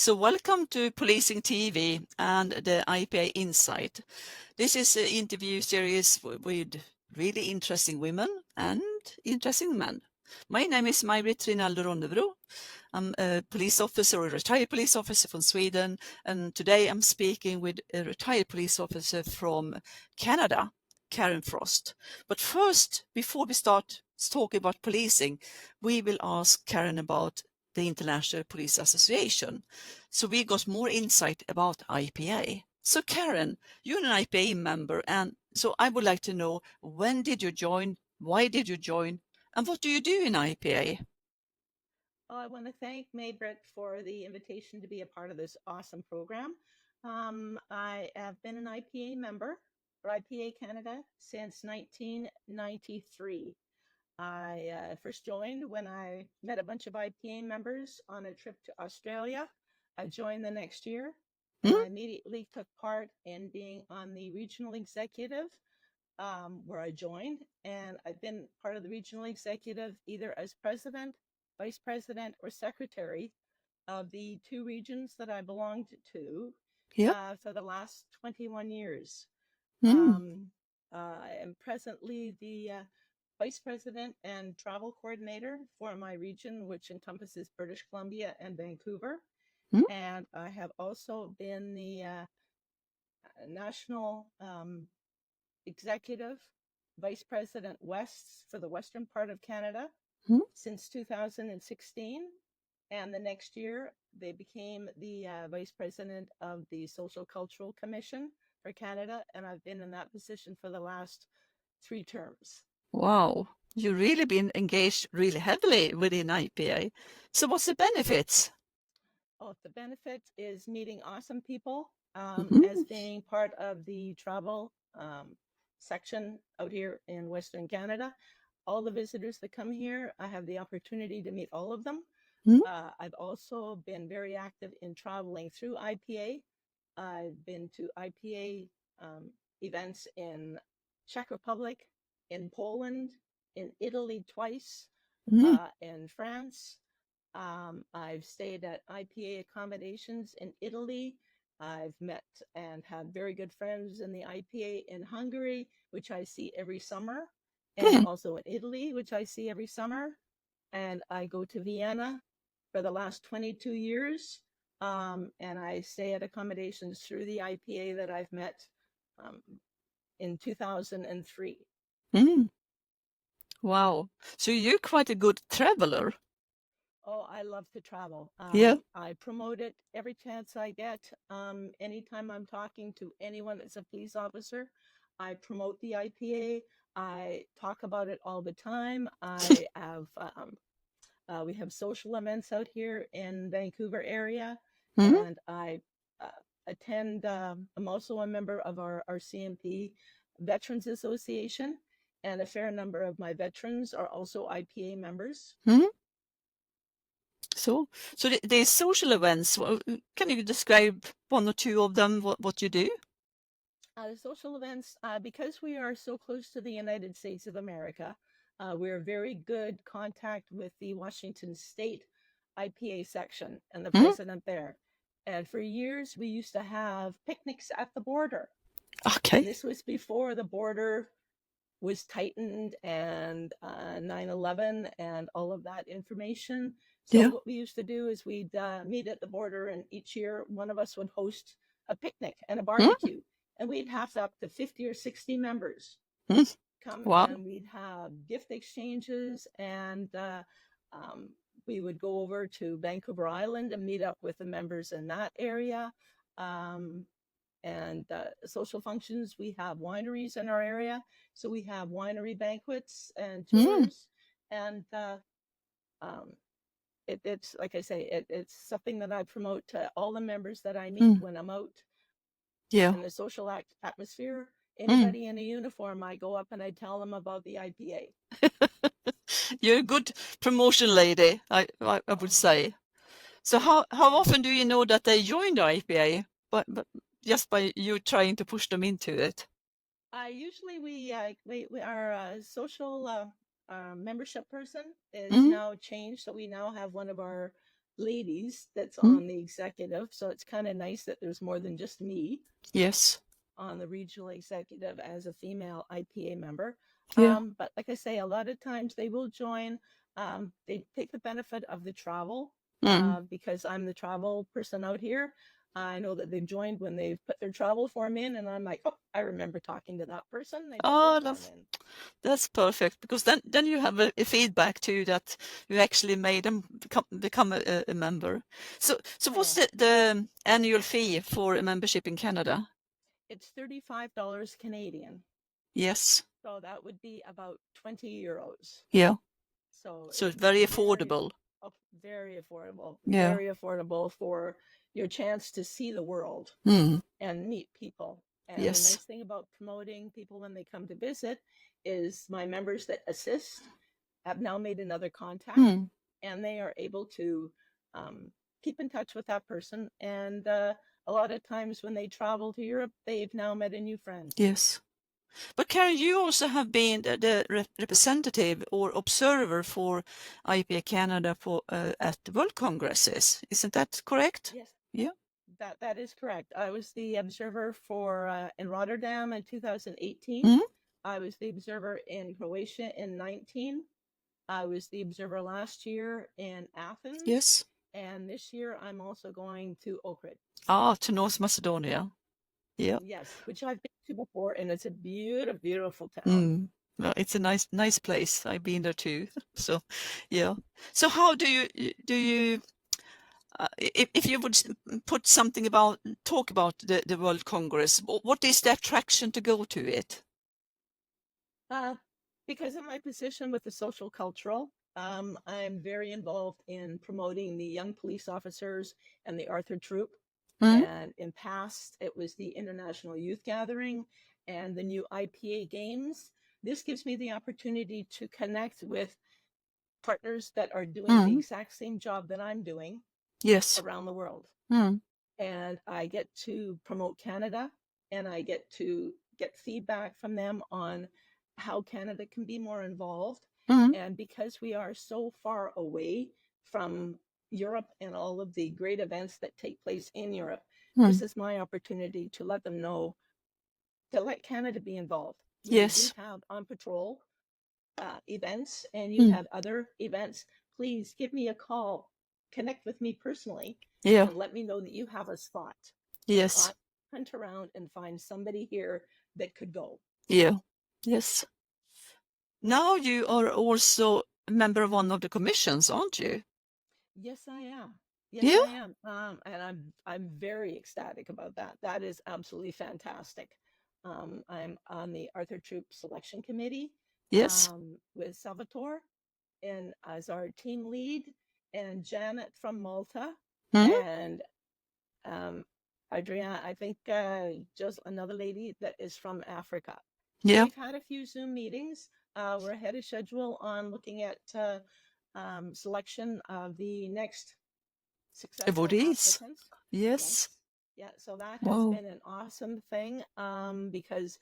So welcome to Policing TV and the IPA Insight. This is an interview series with really interesting women and interesting men. My name is Maj-Britt Rinaldo Ronnebro. I'm a police officer, a retired police officer from Sweden, and today I'm speaking with a retired police officer from Canada, Karen Frost. But first, before we start talking about policing, we will ask Karen about the International Police Association. So we got more insight about IPA. So Karen, you're an IPA member, and so I would like to know, when did you join, why did you join, and what do you do in IPA? I want to thank Maj-Britt for the invitation to be a part of this awesome program. I have been an IPA member for IPA Canada since 1993. I first joined when I met a bunch of IPA members on a trip to Australia. I joined the next year, and Hmm? I immediately took part in being on the regional executive, where I joined. And I've been part of the regional executive either as president, vice president, or secretary of the two regions that I belonged to Yeah. for the last 21 years. Mm. Um, I am presently the vice president and travel coordinator for my region, which encompasses British Columbia and Vancouver. Mm. And I have also been the national executive vice president West for the western part of Canada Mm. since 2016. And the next year, they became the vice president of the Social Cultural Commission for Canada. And I've been in that position for the last 3 terms. Wow. You've really been engaged really heavily within IPA. So what's the benefits? Oh, the benefit is meeting awesome people, as Mhm. being part of the travel section out here in Western Canada. All the visitors that come here, I have the opportunity to meet all of them. Mm. I've also been very active in traveling through IPA. I've been to IPA events in Czech Republic, in Poland, in Italy twice, Mm. in France. I've stayed at IPA accommodations in Italy. I've met and had very good friends in the IPA in Hungary, which I see every summer, and Mm. also in Italy, which I see every summer. And I go to Vienna for the last 22 years, and I stay at accommodations through the IPA that I've met um, in 2003. Mm. Wow. So you're quite a good traveler. Oh, I love to travel. Yeah. I promote it every chance I get. Anytime I'm talking to anyone that's a police officer, I promote the IPA. I talk about it all the time. We have social events out here in Vancouver area, Mm. and I attend. I'm also a member of our CMP Veterans Association, and a fair number of my veterans are also IPA members. Mm. So, so the social events, can you describe one or two of them, what you do? Social events, because we are so close to the United States of America, we're very good contact with the Washington State IPA section and the Mm. president there. And for years, we used to have picnics at the border. And Okay. this was before the border was tightened and 9/11 and all of that information. So Yeah. what we used to do is we'd meet at the border, and each year one of us would host a picnic and a Mm. barbecue, and we'd have up to 50 or 60 members Mm. come, Wow. and we'd have gift exchanges, and um, we would go over to Vancouver Island and meet up with the members in that area. Um, and social functions. We have wineries in our area, so we have winery banquets and Mm. tours. And um, it's like I say, it's something that I promote to all the members that I meet Mm. when I'm out Yeah. in the social atmosphere. Mm. Anybody in a uniform, I go up and I tell them about the IPA. You're a good promotion lady, I would say. So how often do you know that they join the IPA? But just by you trying to push them into it. Usually we our social membership person is Mm. now changed, so we now have one of our ladies that's Mm. on the executive. So it's kind of nice that there's more than just me Yes. on the regional executive as a female IPA member. Yeah. But like I say, a lot of times they will join. They take the benefit of the travel because I'm the travel person out here. I know that they've joined when they've put their travel form in, and I'm like, oh, I remember talking to that person. They put their form in. That's perfect, because then you have a feedback too that you actually made them become a member. So what's the annual fee for a membership in Canada? It's $35 Canadian. Yes. So that would be about 20 euros. Yeah. So So it's it's very affordable. very affordable, Yeah. very affordable for your chance to see the world and meet people. And Yes. the nice thing about promoting people when they come to visit is my members that assist have now made another contact and they are able to keep in touch with that person. And a lot of times when they travel to Europe, they've now met a new friend. Yes. But Karen, you also have been the representative or observer for IPA Canada at the World Congresses. Isn't that correct? Yes. Yeah. That is correct. I was the observer for in Rotterdam in 2018. I was the observer in Croatia in 19. I was the observer last year in Athens. Yes. And this year I'm also going to Ohrid. To North Macedonia. Yeah. Yes, which I've been to before, and it's a beautiful, beautiful town. Well, it's a nice place. I've been there too. So, yeah. So how do you if you would talk about the World Congress, what is the attraction to go to it? Because of my position with the social cultural, I'm very involved in promoting the young police officers and the Arthur Troop. And in past, it was the International Youth Gathering and the new IPA Games. This gives me the opportunity to connect with partners that are doing the exact same job that I'm doing around the world. And I get to promote Canada, and I get to get feedback from them on how Canada can be more involved. And because we are so far away from Europe and all of the great events that take place in Europe, this is my opportunity to let them know, to let Canada be involved. When you do have on patrol events and you have other events, please give me a call, connect with me personally, and let me know that you have a spot. Yes. I hunt around and find somebody here that could go. Yeah. Yes. Now you are also a member of one of the commissions, aren't you? Yes, I am. Yes, I am. And I'm very ecstatic about that. That is absolutely fantastic. I'm on the Arthur Troop Selection Committee. Yes. With Salvatore and as our team lead, and Janet from Malta, and Adriana, I think just another lady that is from Africa. So we've had a few Zoom meetings. We're ahead of schedule on looking at selection of the next successful applicants. Yes. Yeah, so that has been an awesome thing because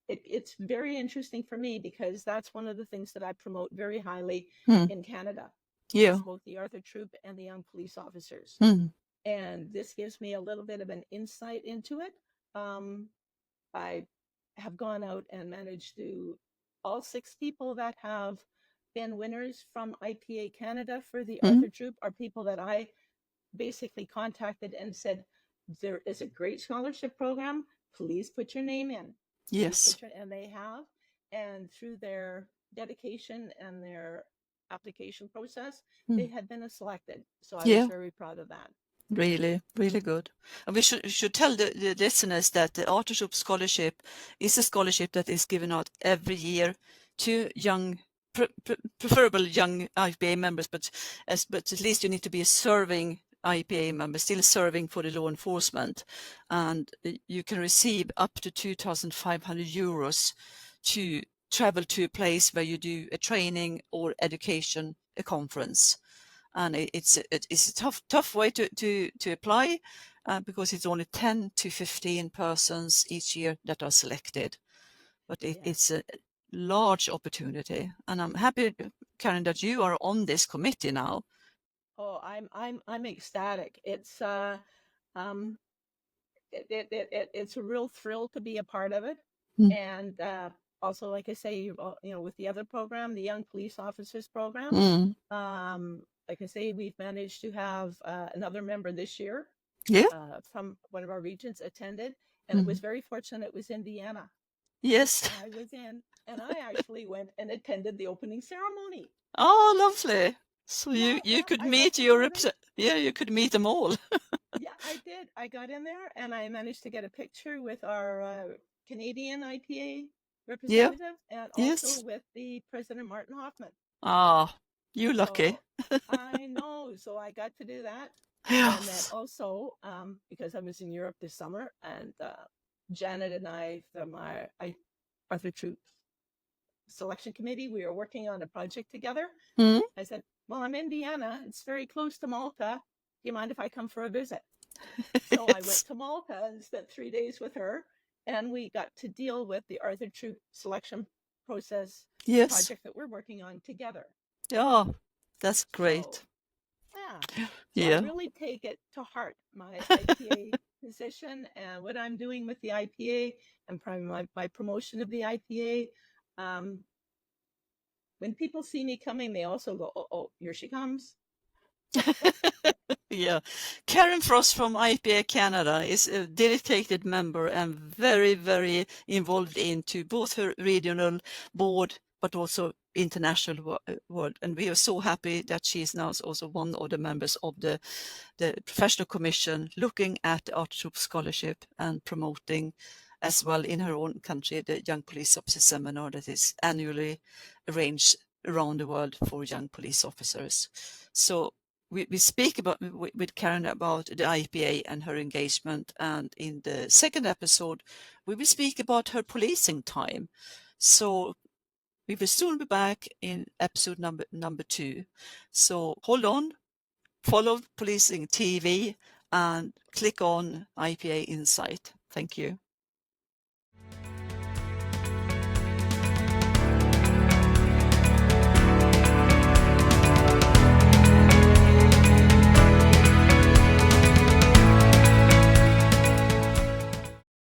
it's very interesting for me because that's one of the things that I promote very highly in Canada. It's both the Arthur Troop and the young police officers. And this gives me a little bit of an insight into it. I have gone out and managed to, all 6 people that have been winners from IPA Canada for the Arthur Troop are people that I basically contacted and said, there is a great scholarship program. Please put your name in. Yes. And they have. And through their dedication and their application process, they had been selected. So I was very proud of that. Really, really good. And we should tell the listeners that the Arthur Troop Scholarship is a scholarship that is given out every year to young, preferable young IPA members, but at least you need to be a serving IPA member, still serving for the law enforcement, and you can receive up to 2,500 euros to travel to a place where you do a training or education, a conference. And it's a tough way to apply because it's only 10 to 15 persons each year that are selected. But it's a large opportunity. And I'm happy, Karen, that you are on this committee now. Oh, I'm ecstatic. Um, it's a real thrill to be a part of it. Mm. And also, like I say, with the other program, the Young Police Officers Program, Mm. like I say, we've managed to have another member this year Yeah. from one of our regions attended, and it was Mm. very fortunate it was in Vienna, which Yes. I was in, and I actually went and attended the opening ceremony. Oh, lovely. So Yeah, you yeah, could I got meet to your go there. yeah, you could meet them all. Yeah, I did. I got in there and I managed to get a picture with our Canadian IPA Yeah. representative and also Yes. with the President Martin Hoffman. Ah, you lucky. So I know. So I got to do that. And then Yes. also, because I was in Europe this summer and Janet and I from Arthur Troop Selection Committee, we were working on a project together. Mm. I said, well, I'm in Vienna. It's very close to Malta. Do you mind if I come for a visit? So I went Yes. to Malta and spent 3 days with her, and we got to deal with the Arthur Troop selection process Yes. project that we're working on together. Yeah, that's So, great. yeah. So I Yeah. really take it to heart, my IPA position and what I'm doing with the IPA and probably my promotion of the IPA. Um, when people see me coming, they also go, oh, here she comes. Yeah. Karen Frost from IPA Canada is a dedicated member and very, very involved into both her regional board, but also international world. And we are so happy that she is now also one of the members of the professional commission looking at the Art Troop Scholarship and promoting as well in her own country the Young Police Officer Seminar that is annually arranged around the world for young police officers. So we speak about with Karen about the IPA and her engagement, and in the second episode we will speak about her policing time. So we will soon be back in episode number 2. So hold on, follow Policing TV and click on IPA Insight. Thank you.